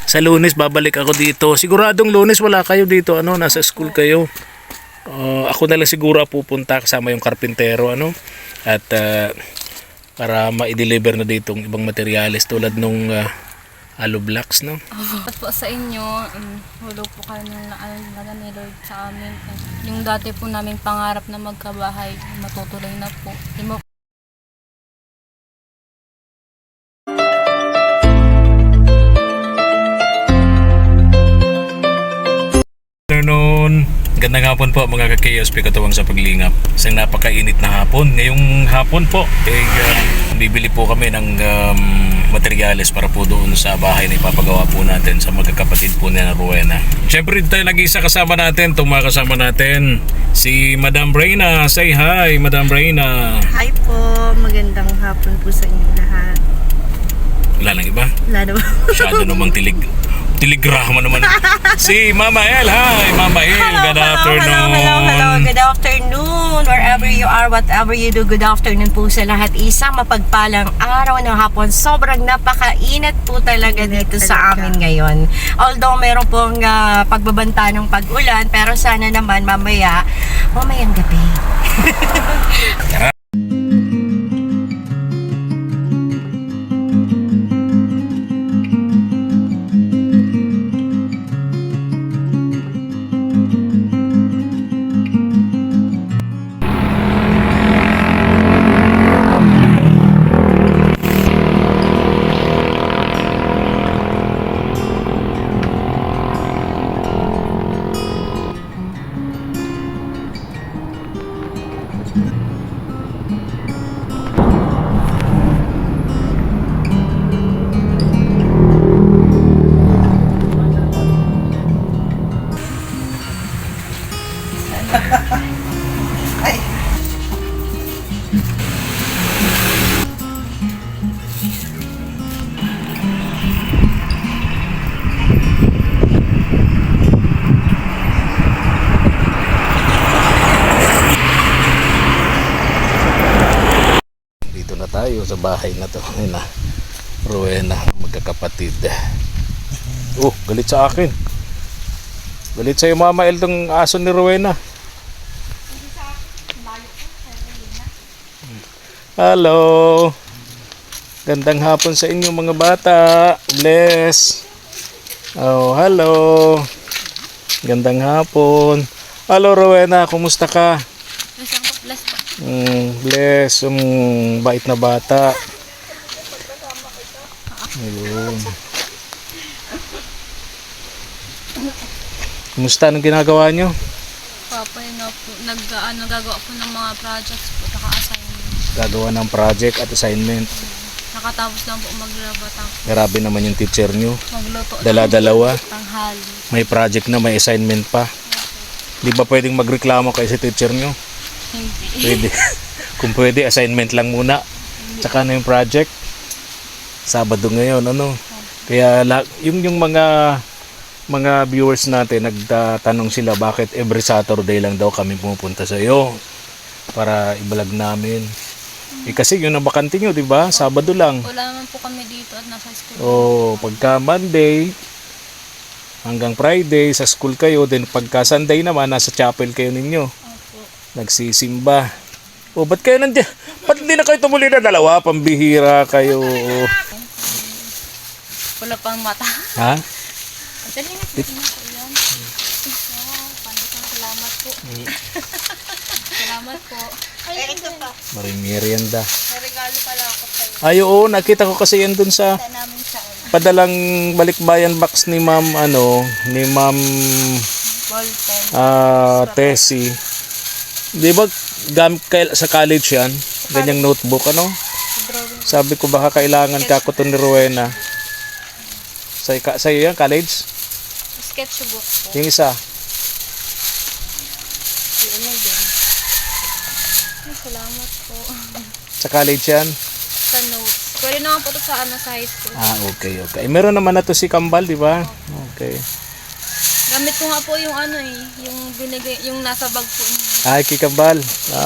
Sa Lunes babalik ako dito. Siguradong Lunes wala kayo dito, ano, nasa school kayo. Ako na lang siguro pupunta kasama yung karpintero, ano, at para ma-deliver na dito yung ibang materyales tulad nung hollow blocks, no. At po sa inyo, hulog po kayo ng naalala ni Lord sa amin. Yung dati po naming pangarap na magkabahay, matutuloy na po. Afternoon. Gandang hapon po mga ka-KSP katuwang sa paglingap. Isang napakainit na hapon. Ngayong hapon po, bibili po kami ng materyales para po doon sa bahay na ipapagawa po natin sa magkakapatid po ni Rowena. Siyempre tayo nag-isa kasama natin. Itong mga kasama natin, si Madam Reyna. Say hi, Madam Reyna. Hi po, magandang hapon po sa inyo lahat. Wala nang iba? Wala na ba? Masyado namang tiligrama naman. Si Mama El. Hi, Mama El. Good afternoon. Hello. Good afternoon. Wherever you are, whatever you do, good afternoon po sa lahat. Isang mapagpalang araw ng hapon. Sobrang napakainit po talaga dito sa amin ngayon. Although meron pong pagbabanta ng pag-ulan, pero sana naman mamayang gabi. Tayo sa bahay na to. Ayun na, Rowena, magkakapatid. Galit sa akin. Galit sa'yo, Mama El, tong aso ni Rowena. Hello. Gandang hapon sa inyo mga bata. Bless. Hello. Gandang hapon. Hello, Rowena, kumusta ka? Bless po. Bless, bait na bata. Ayun. Kumusta? Anong ginagawa nyo? Papa, yun nga po. Nagagawa po ng mga projects po, naka-assignment. Gagawa ng project at assignment. Nakatapos lang po maglaba. Grabe naman yung teacher nyo. Magluto. Dala-dalawa. Tanghali. May project na, may assignment pa. Di ba pwedeng magreklamo kayo sa teacher nyo? Hindi. Pwede. Kung pwede, assignment lang muna. Tsaka na yung project. Sabado ngayon, ano? Kaya yung mga viewers natin nagtatanong sila bakit every Saturday lang daw kami pumupunta sa iyo para ibalag namin. Kasi yun ang bakante nyo, di ba? Sabado lang. Wala naman po kami dito at nasa school. Pagka Monday hanggang Friday sa school kayo, then pagka Sunday naman nasa chapel kayo ninyo. Nagsisimba. Ba't kayo nandiyan? Ba't hindi na kayo tumuli na dalawa? Pambihira kayo. Wala pang mata. Ha? Dali na po yan. Salamat po. Salamat po. Ay, ito pa. Maring merienda. May regalo pala ako sa'yo. Ay, oo. Nakita ko kasi yan dun sa Namin sa padalang balikbayan box ni Ma'am, ni Ma'am ballpen. Tessie. Di ba gamit sa college yan? Ganyang notebook, ano? Sabi ko baka kailangan ka ko to ni Rowena. Sa'yo yan, college? Sketchbook po. Yung isa? Salamat po. Sa college yan? Sa notes. Pwede naman po ito sa high school. Okay. Meron naman na to si Kambal, di ba? Okay. Gamit ko nga po yung yung binigay, yung nasa bag po niya. Ay, kikabal.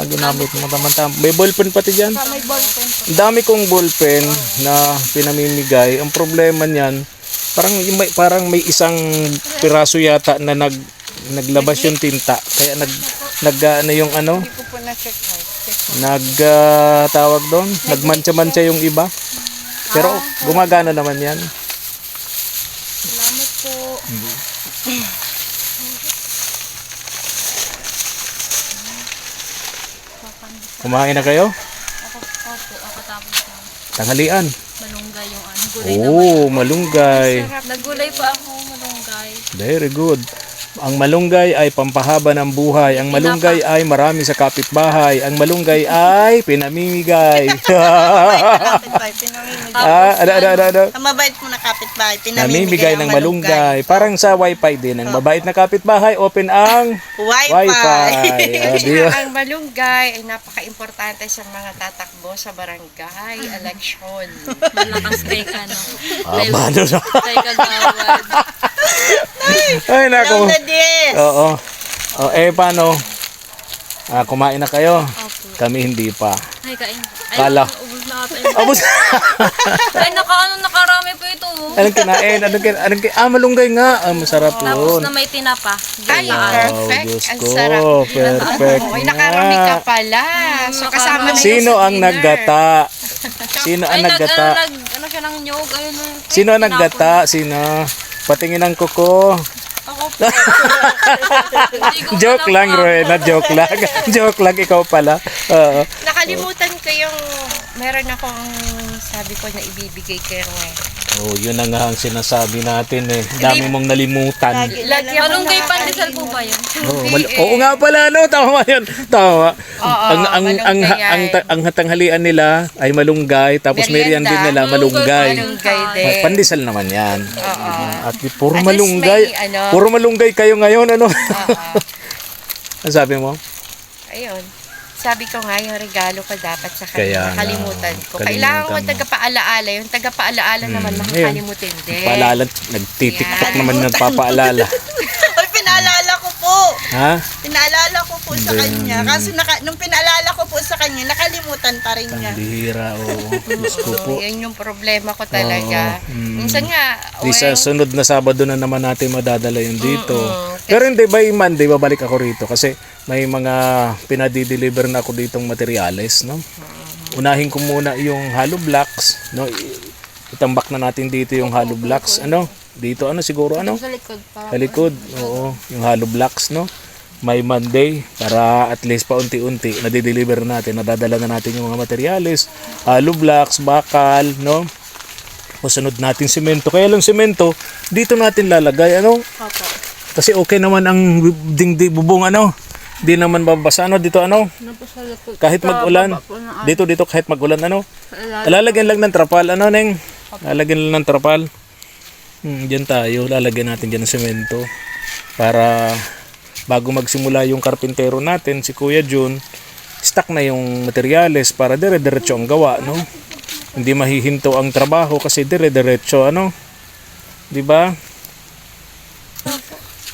Ginamit mo naman. May ballpen pati dyan. May ballpen po. Ang dami kong ballpen na pinamimigay. Ang problema niyan, Parang may isang piraso yata na naglabas yung tinta. Kaya ano yung ano? Hindi ko po na-check out. Tawag doon, nagmantsa-mantsa yung iba. Pero gumagana naman yan. Salamat po. Kumain na kayo? Ako tapos lang. Tanghalian. Malunggay yung ano. Gulay naman. Oh, malunggay. Naggulay po ako, malunggay. Very good. Ang malunggay ay pampahaba ng buhay. Ang malunggay ay marami sa kapitbahay. Ang malunggay ay pinamimigay. Kapitbahay, pinamimigay. Ano? Ang mabait mo na kapitbahay, Namimigay pinamimigay ng ang malunggay. Parang sa wifi din. Ang mabait na kapitbahay, open ang Wi-Fi. Di ba? Ang malunggay ay napaka-importante sa mga tatakbo sa barangay election. Malakas kay ano. Paano na? Kay kagawad. Ay, nako. Long na this. Oo. Paano? Kumain na kayo? Opo. Kami hindi pa. Ay, kain. Ay, Kala. ubus na ata yun. Abos. Ay, nakarami po ito. Anong kinain? Malunggay nga. Masarap Tapos yun. na may tinapa. Ay, Wow, perfect. Diyos Ang ko. sarap. Perfect Ay, nakarami ka nga. pala. So, kasama na yun Sino sa ang dinner. naggata? Sino ang naggata? Ano siya ng nyog? Ayun. Sino ang naggata? Sino? Patingin ang kuko. Ako po. Joke lang, Rowena. Joke lang. Joke lang, ikaw pala. Oo. Nakalimutan ko yung meron akong sabi ko na ibibigay kayo eh. Oh, yun na nga ang sinasabi natin eh. Dami mong nalimutan. Lagyan mo Malunggay na pandesal po ba yun? Oo nga pala, no? Tama yun. Tama. Oo, malunggay. Ang tanghalian nila ay malunggay, tapos merienda din nila malunggay. Malunggay din. Pandesal naman yan. Oo. At puro At least malunggay. may, ano, Puro malunggay kayo ngayon, ano? Oo. Ano sabi mo? Ayun. Sabi ko nga, yung regalo ko dapat sa Kaya kanya. nga, Nakalimutan ko. kalimutan Kailangan ko mo. tagapaalaala. Yung tagapaalaala naman makakalimutin din. Paalala, nagtitiktok Yan. naman nagpapaalala. Ay, pinaalala ko po. Ha? Pinaalala ko po sa Hindi. kanya. Kasi nung pinaalala ko po sa kanya, nakalimutan pa rin niya. Bihira, oo. Diyos ko po. Yan yung problema ko talaga. Oo. Minsan nga, Di sa sunod na Sabado na naman natin madadala yun dito. Pero hindi, by Monday babalik ako rito kasi may mga pinadi-deliver na ako ditong materyales, no? Unahin ko muna yung hollow blocks, no? Itambak na natin dito yung hollow blocks, ano? Dito ano siguro ano? Sa likod. Sa likod, oo, yung hollow blocks, no? May Monday para at least paunti-unti nadi-deliver natin, nadadala na natin yung mga materyales, hollow blocks, bakal, no? Sunod natin semento. Kaya lang semento, dito natin lalagay, ano? Opo. Kasi okay naman ang bubong, ano? Di naman babasa, ano? Dito, ano? Ano po sa likod? Kahit mag-ulan. Dito, kahit mag-ulan, ano? Lalagyan lang ng trapal, ano, Neng? Lalagyan lang ng trapal. Diyan tayo, lalagyan natin dyan ng semento. Para bago magsimula yung karpintero natin, si Kuya Jun, stock na yung materyales para dire-diretso ang gawa, no? Hindi mahihinto ang trabaho kasi dire-diretso, ano? Di ba?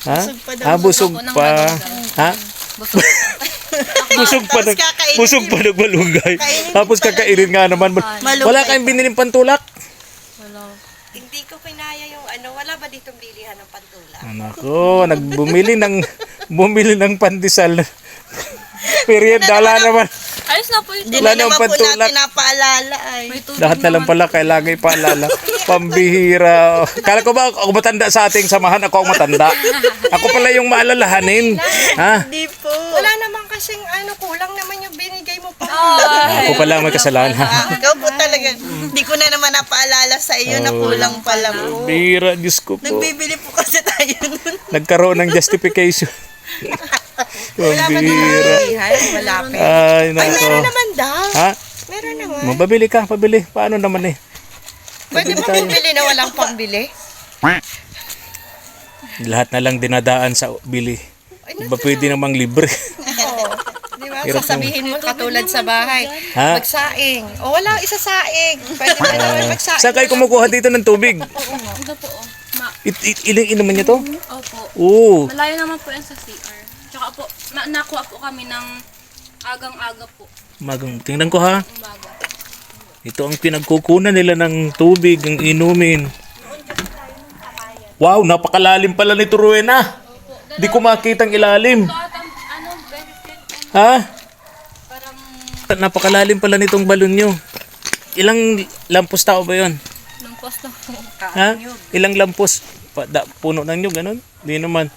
Ha? Busog pa. Ha? Busog pa ng kakainin busog pa ng malunggay. Kainin Tapos kakainin nga naman. Malunggay Wala kayong biniling pantulak? Wala. hindi ko pinaya yung ano, wala ba ditong bilihan ng pantula? Nako, bumili ng pandesal. Period, dala naman. Ayos na po ito. Hindi Wala na naman nang po pantulak. natin napaalala ay. May tubig Lahat na lang pala kailangan paalala. Pambihira. Kala ko ba ako matanda sa ating samahan? Ako ang matanda. Ako pala yung maalalahanin. Ha? Hindi po. Wala naman kasing ano, kulang naman yung binigay mo pa. Ako pala ang may kasalanan. Ikaw po talaga. Hindi ko na naman napaalala sa iyo na kulang pala po. Bihira, Diyos ko po. Nagbibili po kasi tayo nun. Nagkaroon ng justification. Pambihira. Wala pa. Ay, nako. Meron naman daw. Ha? Meron naman. Mababili ka, pabili. Paano naman eh? Pwede ba bumili na walang pambili? Lahat na lang dinadaan sa bili. Ba pwede namang libre? Oo. Di ba? Hirap Sasabihin mo katulad sa bahay. Ha? Magsaing. O wala, isasaing. Pwede ba naman magsaing? Saan kayo kumukuha dito ng tubig? Ito po. Ilang inuman niyo to? Opo. Oo. Malayo naman po yan sa CR. Tsaka po, nakuha po kami ng agang-aga po. Tingnan ko ha. Umaga. Ito ang pinagkukunan nila ng tubig, ang inumin. Wow, napakalalim pala nito, Rowena. Di ko makitang ilalim. Ano, benefit, Ha? parang Napakalalim pala nitong balon nyo. Ilang lampos tao ba yon? lumpos na po. Ha? Ilang lampos? Puno ng nyug, ganun? Di naman.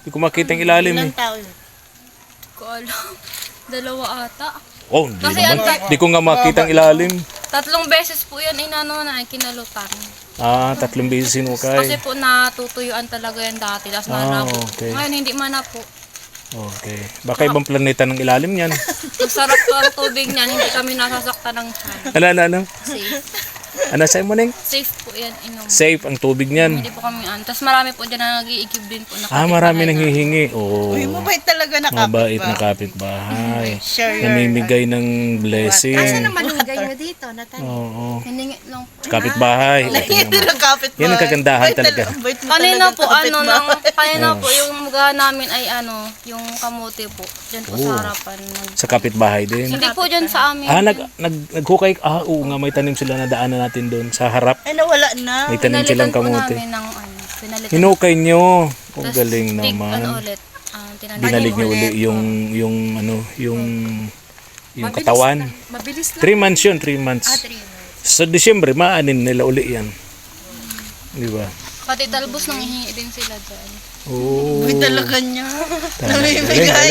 Di ko makitang ilalim eh. Tao yun. Hindi ko alam. Dalawa ata. Oh, di Kasi naman. ang Di ko nga makitang ilalim. 3 beses po yan inano na kinalutan. 3 beses Kasi sinukay. po natutuyuan talaga yan dati. Tapos Ah, nanabo. okay. Ngayon hindi man na po. Okay. Baka ibang planeta ng ilalim yan. Masarap po ang tubig niyan. Hindi kami nasasaktan ng tiyan. Ano? Safe. Ano sa'yo mo, Neng? Safe po yan inom. Safe ang tubig niyan. Hindi po kami Tapos marami po dyan na nag-iigib din po. Marami nang hihingi. Oo. Uy, mabait talaga na Mabait kapit na ba? kapitbahay. Share your... Namimigay ng blessing. Asa na malunggay mo dito, Natalie? Oo. Hiningi lang po. Kapitbahay. Hindi na kapit ba? Yan ang kagandahan Bait talaga. bait mo Kanina talaga po, kapit ba? kanina po, yung mga namin ay yung kamote po. Diyan po sa harapan. Sa kapitbahay din. Hindi po dyan sa amin. Naghukay. Oo nga, may tanim sila na daanan natin doon sa harap. Ay, nawala na. May tanim silang po kamote. namin ng pinalitan. Hinukay nyo. Ang Tas galing Ano naman. ulit? Tinanim. Binalig nyo uli yung katawan. Mabilis 3 months yun, 3 months. 3 months. Sa Disyembre, maanin nila uli yan. Di ba? Pati talbos nang hihingi din sila dyan. Oo. Uy, talaga niya.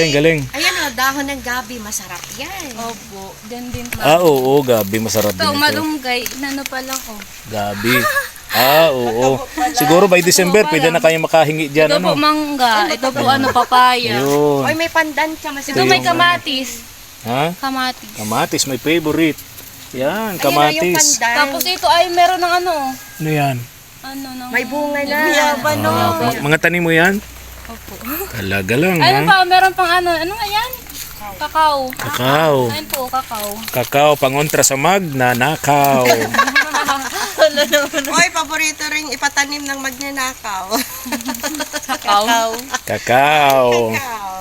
Galing. Ayan o, dahon ng gabi, masarap yan. Opo. Dyan din po. Oo, gabi. Masarap din Ito, ito. malunggay. Inano pala ko. Gabi. Oo. Siguro by December, pwede na kayo makahingi dyan. Ito po Ano? mangga. Ito po papaya. Yun. Oy, may pandan ka, masarap. Ito may kamatis. Ha? Kamatis. Kamatis, my favorite. Yan, Ayan o, yung kamatis. pandan. Tapos ito ay meron ng Ano yan? May bunga na. Yaban, no? Mga tanim mo yan? Opo. Talaga lang, Ano ha? pa, meron pang ano nga yan? Kakao. Kakao. Ayun po, kakao. Kakao, pangontra sa magnanakaw. Oy, paborito rin ipatanim ng magnanakaw. Kakao. Kakao. Kakao.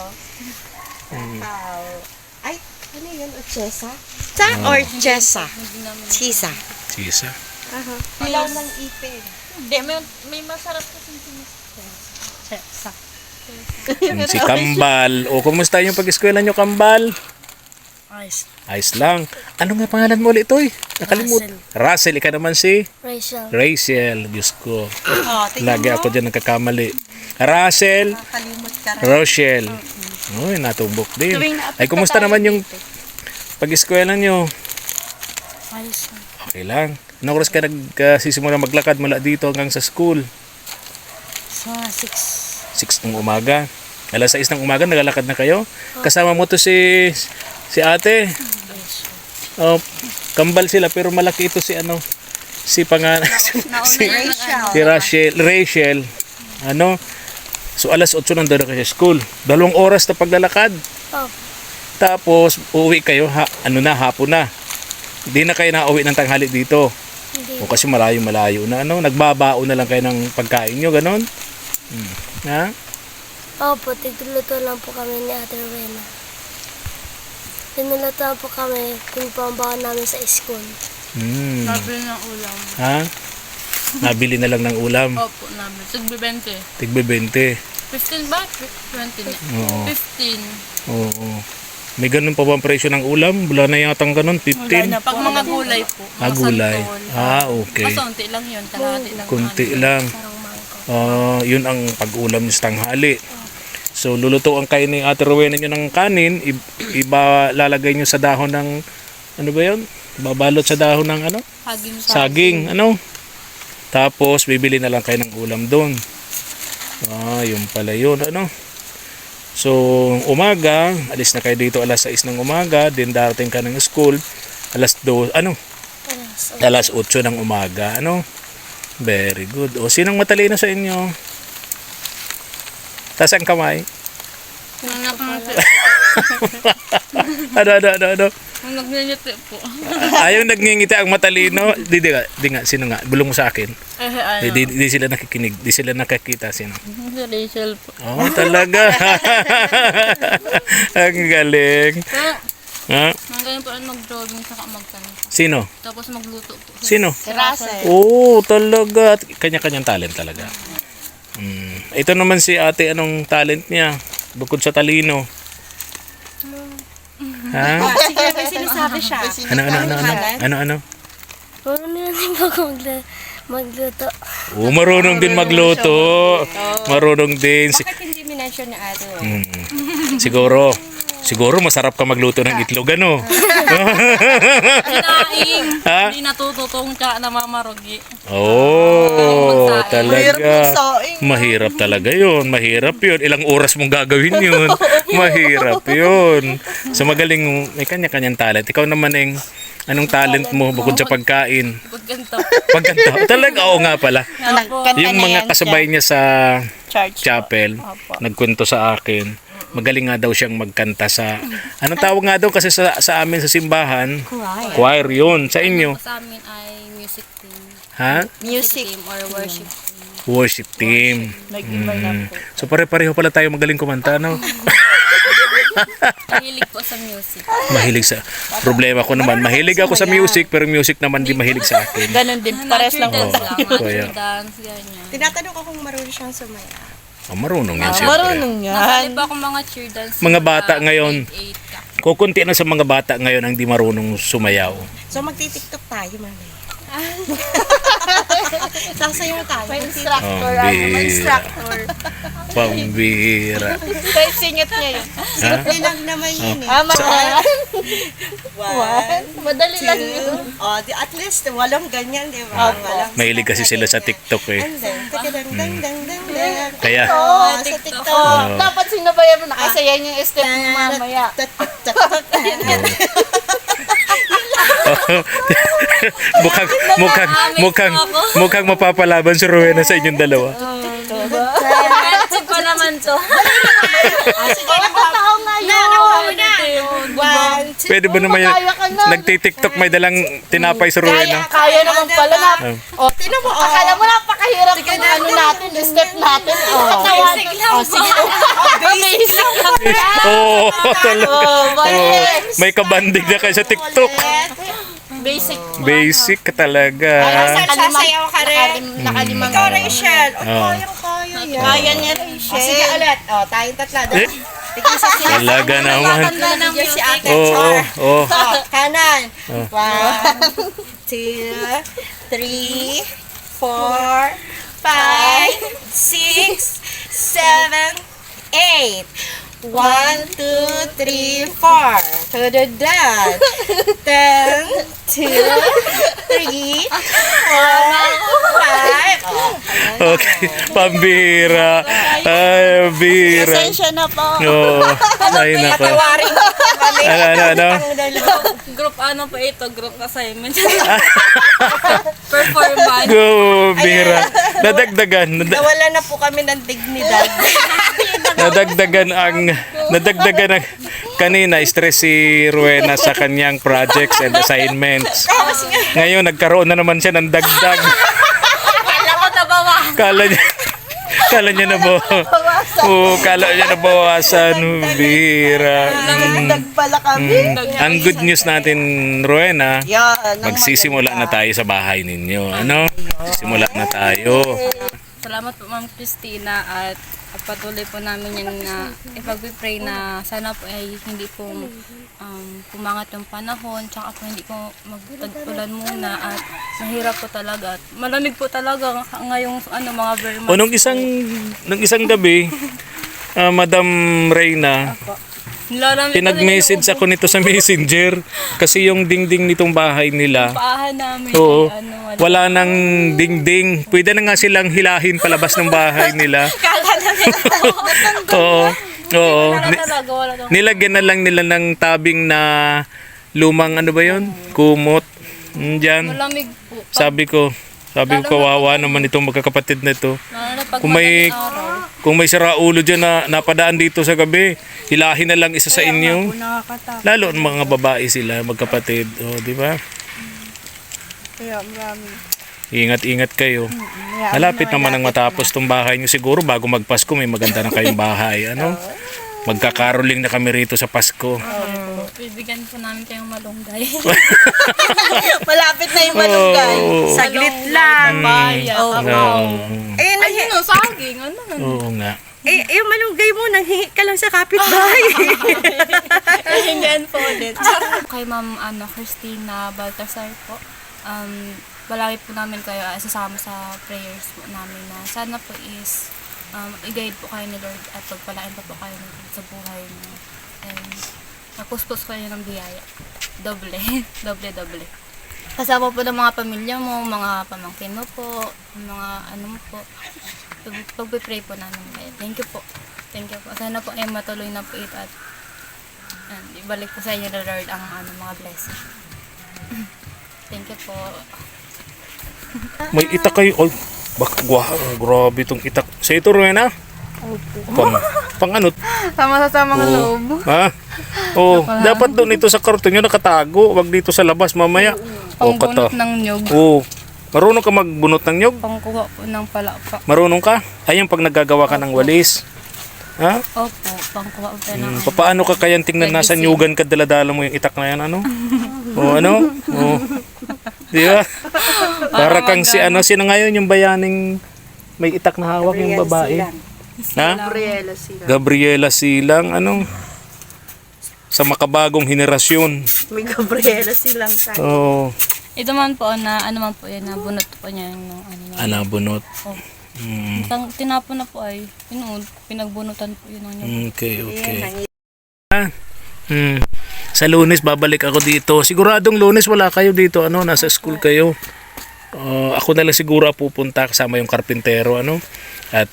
Ay, ano yun? Chesa? Sa or chesa? Chisa. Sisa. Hilaw ng ipin. Hindi, may masarap kasi Si Kambal. O, kumusta yung pag-eskwela nyo, Kambal? Ice. Ayos lang. Ano nga pangalan mo ulit, Toy? Nakalimut. Russell. Ika naman si Rachel. Rachel. Diyos ko. Oh, Lagi ako dyan nagkakamali. Russell. kalimut ka rin. Rochelle. Uy, natumbok din. Ay, kumusta naman yung pag-eskwela nyo? Ayos. Okay lang. Anong oras ka nagsisimula maglakad mula dito hanggang sa school? Sa 6. 6 ng umaga. Alas 6 ng umaga, naglalakad na kayo? Kasama mo to si ate. Oh, kambal sila pero malaki ito si si Rachel. Ano? So alas 8 nandun na kayo sa school. 2 oras na paglalakad. Oh. Tapos uuwi kayo hapon na. Hindi na kayo nauwi ng tanghali dito. O kasi malayo na nagbabao na lang kayo ng pagkain nyo, ganon. Ha? Opo, tigluluto lang po kami ni Ate Rowena. Tinuluto po kami kung pambawa namin sa school. Nabili ng ulam. Ha? Nabili na lang ng ulam. Opo, nabili. Sigbi 20. Tigbe 20. 15 ba? 20 niya. Oo. 15. Oo. May ganun pa ba ang presyo ng ulam? Wala na yatang ganun, 15. Pag mga gulay po. Mga Gulay. santol. Okay. Mas unti lang yun. Kalahati lang. Kunti lang. Yun ang pag-ulam niyo sa tanghali. So, lulutuan kayo ni Ate Rowena nyo ng kanin. Lalagay nyo sa dahon ng, ano ba yun? Babalot sa dahon ng saging. Tapos, bibili na lang kayo ng ulam doon. Yun pala yun. So, umaga, alis na kayo dito alas 6 ng umaga. Then, darating ka ng school. Alas 8 ng umaga. Very good. O, sinong matalino sa inyo? Taas ang kamay. Ano? Ang nagningiti po. Ayaw nagngingiti ang matalino. Di nga. Sino nga? Bulong mo sa akin. Di sila nakikinig. Di sila nakakita. Sino? Si Rachel po. Oh, talaga. Ang galing. Ha? Ang ganyan po mag-drawing saka magtanong. Sino? Tapos magluto po. Sino? Si Russell. Oh, talaga. Kanya-kanyang talent talaga. Ito naman si ate, anong talent niya? Bukod sa talino. Ha? Sige, may sinasabi siya. Ano? Marunong din po ako magluto. Marunong din magluto. Marunong din. Bakit hindi minention ni ate? Siguro masarap ka magluto ng itlog, ano? Kinaing. Ha? Hindi natututong ka na mamarugi. Talaga. Mahirap talaga yun. Mahirap yun. Ilang oras mong gagawin yun. Mahirap yun. So magaling, may kanya-kanyang talent. Ikaw naman, anong talent mo bukod sa pagkain? Pagganto. Pagkanta. Talaga, oo nga pala. Opo. Yung mga kasabay niya sa Church. chapel, nagkwento sa akin, magaling nga daw siyang magkanta sa, anong tawag nga daw kasi sa amin sa simbahan? Choir yun. Sa inyo? Sa amin ay music team. Ha? Music team or worship team. Worship team. Nag-iba na po. So pare-pareho pala tayo magaling kumanta, no? Mahilig po sa music. Mahilig sa, problema ko naman, mahilig ako sa music, pero music naman di mahilig sa akin. Ganon din. Pares lang po. Kaya, Dance, ganyan. Tinatanong ko kung marunong siyang sumaya. marunong yan siyempre. Marunong Nasali yan. pa akong mga cheer dance. Mga bata ngayon. 8 ka. Kukunti na sa mga bata ngayon ang di marunong sumayaw. So magti-tiktok tayo, mamaya. Sasayaw tayo. May instructor. May instructor. Pambihira. Kahit singit niya yun. Simple lang naman yun eh. One, Madali lang yun. oh, at least walang ganyan, di ba? Walang Mahilig kasi sila sa TikTok eh. dang. Kaya, Oh, sa TikTok. Dapat sinabayan mo na kasi yan yung step mo mamaya. mukhang mapapalaban si Rowena sa inyong dalawa. Friendship pa naman to. Sige, totoo nga yun. One, two. Pwede ba naman yun? Nagtitiktok may dalang tinapay si Rowena. Kaya naman pala na. Oh, tinan mo. Oh. Akala mo napakahirap ng ano natin, step natin. Basic lang. Basic lang. Oo, talaga. mali. May kabanding na kayo sa TikTok. Basic. Basic ka talaga. Sasayaw ka rin. Nakalimang. Ikaw, Rachel. Oo. Kaya yan. Kaya niya, Rachel. Sige ulit. Oh, tayong tatla. Tingnan sa sila. Talaga naman. Ng si Ate Oo, Char. oo. Oh, kanan. 1, 2, 3, 4, 5, 6, 7, 8. 1, 2, 3, 4. To the dad. 10, 2, 3, 4, 5. Okay, pambira. Ay, bira. Pasensya na po. Oo. Ay, nako. Tawarin kami. Ano? Group ano po ito? Group assignment. Performance. Go, bira. Nadagdagan. Nawala na po kami ng dignidad. Nadagdagan ang kanina stress si Rowena sa kanyang projects and assignments. Ngayon nagkaroon na naman siya ng dagdag. Kala ko nabawa. Kala niya na ba? Oo, kala niya na bawasan. Bira. Nagdag pala kami. Ang good news natin, Rowena, Yan. magsisimula na tayo sa bahay ninyo. Ano? Magsisimula na tayo. Salamat po Ma'am Christina at patuloy po namin yan na ipag-pray na sana po ay hindi po pumangat yung panahon tsaka po hindi po magtag-ulan muna at mahirap po talaga at malamig po talaga ngayong mga Vermont. O nung isang gabi, Madam Reyna, Nilalamig pinag-message ako nito sa Messenger kasi yung dingding nitong bahay nila. paahan namin. Oo. Ay, Wala nang dingding. Pwede na nga silang hilahin palabas ng bahay nila. Kala namin. Oo. Oo. Wala talaga, wala talaga. Nilagyan na lang nila ng tabing na lumang ano ba 'yon? Kumot. Diyan. Malamig po. Sabi ko kawawa naman itong magkakapatid na ito. Lalo na pag Kung may madaling araw. kung may siraulo diyan na napadaan dito sa gabi, hilahin na lang isa sa inyo. Lalo ang mga babae sila, magkapatid. Oh, di ba? Kaya marami. Ingat-ingat kayo. Malapit naman ang matapos tong bahay niyo. Siguro bago magpasko may maganda na kayong bahay. Ano? Magkakaroling na kami rito sa Pasko. Bibigyan po namin kayong malunggay. Malapit na yung malunggay. Saglit lang. Bayan. Eh, Ayun o, saging. Ano? Oo nga. yung malunggay mo, nanghingi ka lang sa kapitbahay. Hingian po ulit. Kay Ma'am Christina Baltasar po, palagi po namin kayo sasama sa prayers po namin na sana po is i-guide po kayo ni Lord at pagpalain pa po kayo ni Lord sa buhay niyo. And napuspos kayo ng biyaya. Doble. Doble. Kasama po ng mga pamilya mo, mga pamangkin mo po, mga ano mo po. Pag-pray po namin kayo. Thank you po. Sana po ay matuloy na po ito at ibalik po sa inyo ni Lord ang mga blessing. Thank you po. May itak kayo. Oy, grabe itong itak. Sa ito, Rowena? Pang ano? Sama sa mga loob. Ha? Oh, dapat doon ito sa karton nyo nakatago. Wag dito sa labas mamaya. Pangbunot ng nyog. Oh, marunong ka magbunot ng nyog? Pangkuha po ng palaka. Marunong ka? Ayun, pag naggagawa ka ng walis. Ha? Opo, pangkuha po ng Paano ka kayang tingnan nasa nyugan ka daladala mo yung itak na yan, ano? O ano? O. Di ba? Para kang si ano, sino ngayon yung bayaning may itak na hawak yung babae? Ha? Gabriela Silang, ano? Sa makabagong henerasyon. May Gabriela silang sa. Oh, ito man po na ano man po yan, na bunot po niya yung ano. bunot. Oh. Mm, Tinapon na po ay pinagbunutan po yun ng nyog. okay. Sa Lunes babalik ako dito. Siguradong Lunes wala kayo dito, ano, nasa school kayo. Ako na lang siguro pupunta kasama yung karpintero, ano. At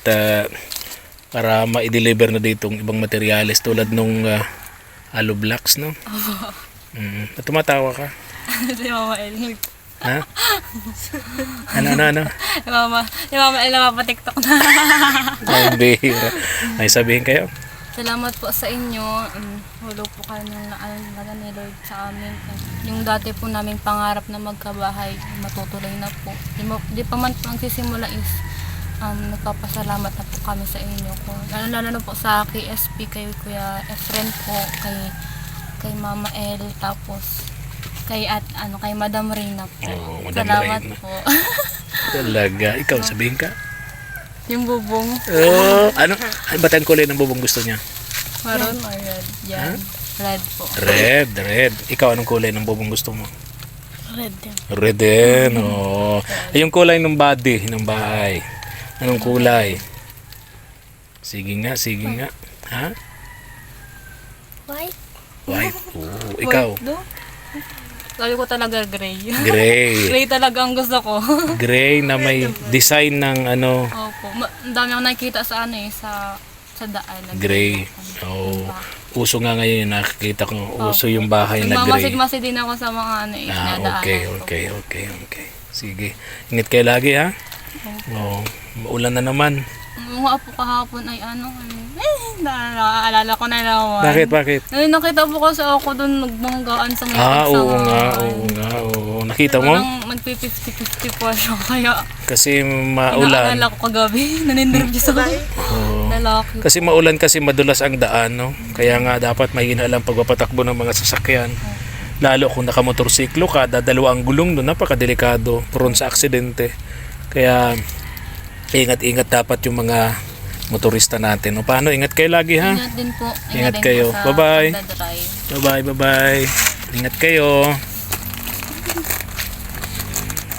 para ma-deliver na dito yung ibang materyales tulad nung hollow blocks, no. At tumatawa ka. Si Mama El. Ha? Ano? Yung Mama El na mapatiktok na. Ay, bihira. May sabihin kayo? Salamat po sa inyo. Hulo po kayo ng naalaga ni Lord sa amin. Yung dati po naming pangarap na magkabahay, matutuloy na po. Di pa man po ang sisimula is nagpapasalamat na po kami sa inyo. Lalo na po sa KSP, kay Kuya Efren po, kay Mama El, tapos kay Madam Reyna po. Oh, Madam Salamat Reyna. po. Talaga. Ikaw, sabihin ka? Yung bubong. Ano ba't ang kulay ng bubong gusto niya? Maroon or red? Yan. Red po. Red. Ikaw, anong kulay ng bubong gusto mo? Red din. Red din. Oh. Ay, yung kulay ng body, ng bahay. Anong kulay? Sige nga. Ha? White. White. Oh, ikaw? White do? Sabi ko talaga gray. Gray. Gray talaga ang gusto ko. Gray na may design ng ano, Opo. Ang dami akong nakikita sa sa daan. na gray. Oh. Uso nga ngayon yung nakikita ko. Uso yung bahay na gray. Nagmamasid-masid din ako sa mga na daan. Okay. Sige. Ingat kayo lagi, ha? Oh, maulan na naman. Mga po kahapon ay naaalala ko na naman. Bakit? Ay, nakita po kasi ako doon nagbanggaan sa may Oo nga. Nakita mo? Parang magpi-50-50 po siya. Kaya Kasi maulan. inaalala ko kagabi. Naninnervyos ako. Lalaki. Kasi maulan kasi madulas ang daan, no? Kaya nga dapat may lang pagpapatakbo ng mga sasakyan. Lalo kung nakamotorsiklo ka, dadalawa ang gulong doon, napakadelikado, prone sa aksidente. Kaya ingat-ingat dapat yung mga motorista natin. O paano? Ingat kayo lagi, ha? Ingat din po. Ingat din kayo. po sa Bye-bye. pagdadrive. Bye-bye. Ingat kayo.